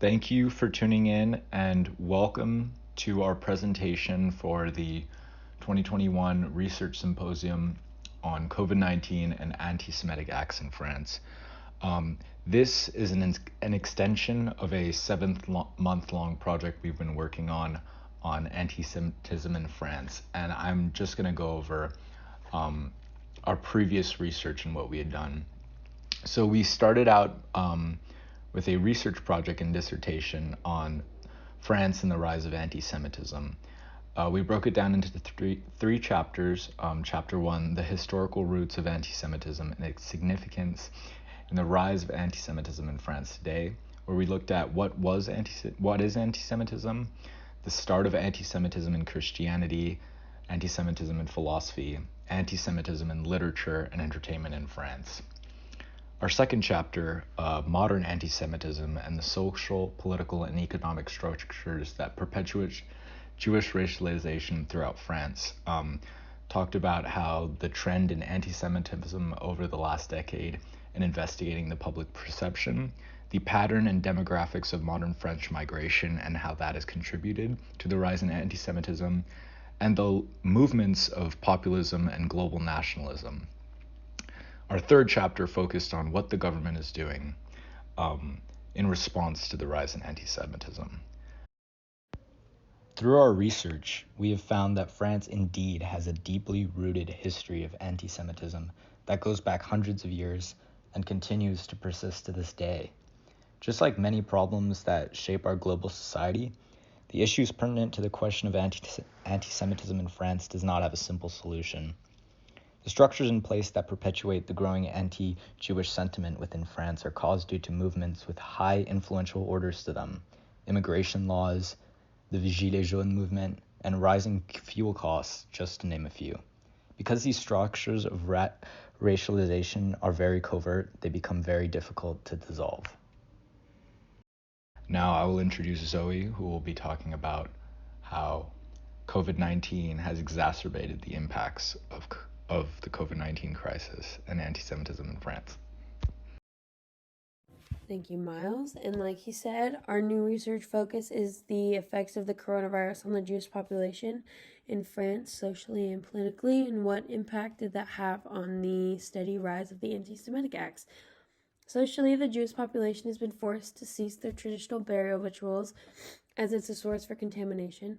Thank you for tuning in and welcome to our presentation for the 2021 Research Symposium on COVID-19 and Anti-Semitic acts in France. This is an extension of a 7-month-long project we've been working on anti-Semitism in France, and I'm just going to go over our previous research and what we had done. So we started out with a research project and dissertation on France and the rise of anti-Semitism. We broke it down into three chapters. Chapter 1, the historical roots of anti-Semitism and its significance in the rise of anti-Semitism in France today, where we looked at what is anti-Semitism, the start of anti-Semitism in Christianity, anti-Semitism in philosophy, anti-Semitism in literature and entertainment in France. Our second chapter, Modern Anti-Semitism and the Social, Political, and Economic Structures that Perpetuate Jewish Racialization Throughout France, talked about how the trend in anti-Semitism over the last decade and investigating the public perception, the pattern and demographics of modern French migration and how that has contributed to the rise in anti-Semitism, and the movements of populism and global nationalism. Our third chapter focused on what the government is doing in response to the rise in anti-Semitism. Through our research, we have found that France indeed has a deeply rooted history of anti-Semitism that goes back hundreds of years and continues to persist to this day. Just like many problems that shape our global society, the issues pertinent to the question of anti-Semitism in France does not have a simple solution. The structures in place that perpetuate the growing anti-Jewish sentiment within France are caused due to movements with high influential orders to them, immigration laws, the Gilets jaunes movement, and rising fuel costs, just to name a few. Because these structures of racialization are very covert, they become very difficult to dissolve. Now I will introduce Zoe, who will be talking about how COVID-19 has exacerbated the impacts of the COVID-19 crisis and anti-Semitism in France. Thank you, Miles. And like he said, our new research focus is the effects of the coronavirus on the Jewish population in France, socially and politically, and what impact did that have on the steady rise of the anti-Semitic acts. Socially, the Jewish population has been forced to cease their traditional burial rituals as it's a source for contamination.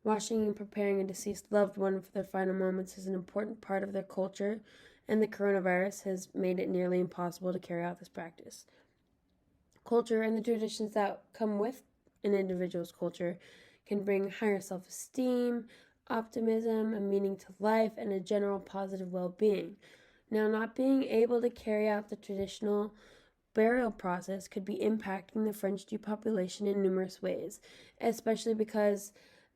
Washing and preparing a deceased loved one for their final moments is an important part of their culture, and the coronavirus has made it nearly impossible to carry out this practice. Culture and the traditions that come with an individual's culture can bring higher self-esteem, optimism, a meaning to life, and a general positive well-being. Now, not being able to carry out the traditional burial process could be impacting the French Jew population in numerous ways, especially because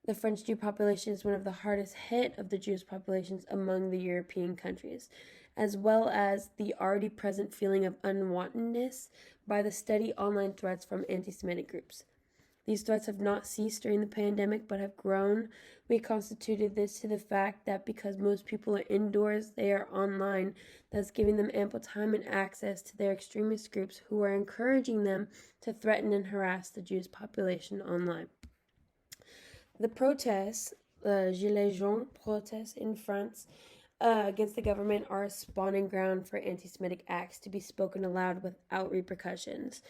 the French Jew population is one of the hardest hit of the Jewish populations among the European countries, as well as the already present feeling of unwantedness by the steady online threats from anti-Semitic groups. These threats have not ceased during the pandemic but have grown. We constituted this to the fact that because most people are indoors, they are online, thus giving them ample time and access to their extremist groups who are encouraging them to threaten and harass the Jewish population online. The protests, the Gilets jaunes protests in France against the government are a spawning ground for anti-Semitic acts to be spoken aloud without repercussions.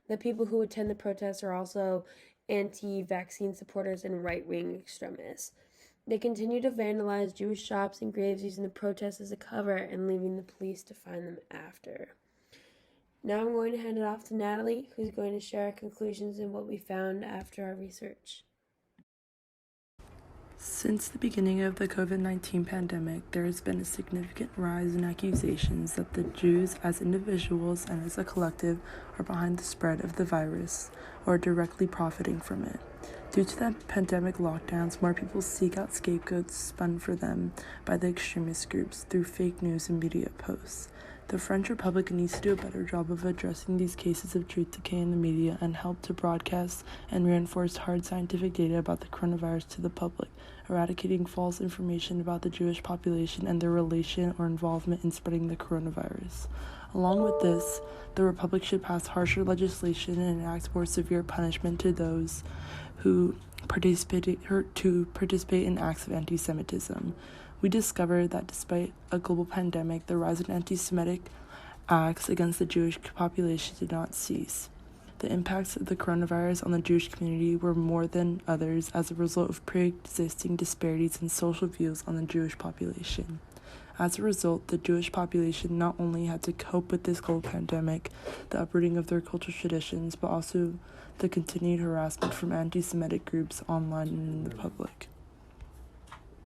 The people who attend the protests are also anti-vaccine supporters and right-wing extremists. They continue to vandalize Jewish shops and graves using the protests as a cover and leaving the police to find them after. Now I'm going to hand it off to Natalie, who's going to share our conclusions and what we found after our research. Since the beginning of the COVID-19 pandemic, there has been a significant rise in accusations that the Jews as individuals and as a collective are behind the spread of the virus or are directly profiting from it. Due to the pandemic lockdowns, more people seek out scapegoats spun for them by the extremist groups through fake news and media posts. The French Republic needs to do a better job of addressing these cases of truth decay in the media and help to broadcast and reinforce hard scientific data about the coronavirus to the public, eradicating false information about the Jewish population and their relation or involvement in spreading the coronavirus. Along with this, the Republic should pass harsher legislation and enact more severe punishment to those who participate in acts of anti-Semitism. We discovered that despite a global pandemic, the rise in anti-Semitic acts against the Jewish population did not cease. The impacts of the coronavirus on the Jewish community were more than others as a result of pre-existing disparities in social views on the Jewish population. As a result, the Jewish population not only had to cope with this global pandemic, the uprooting of their cultural traditions, but also the continued harassment from anti-Semitic groups online and in the public.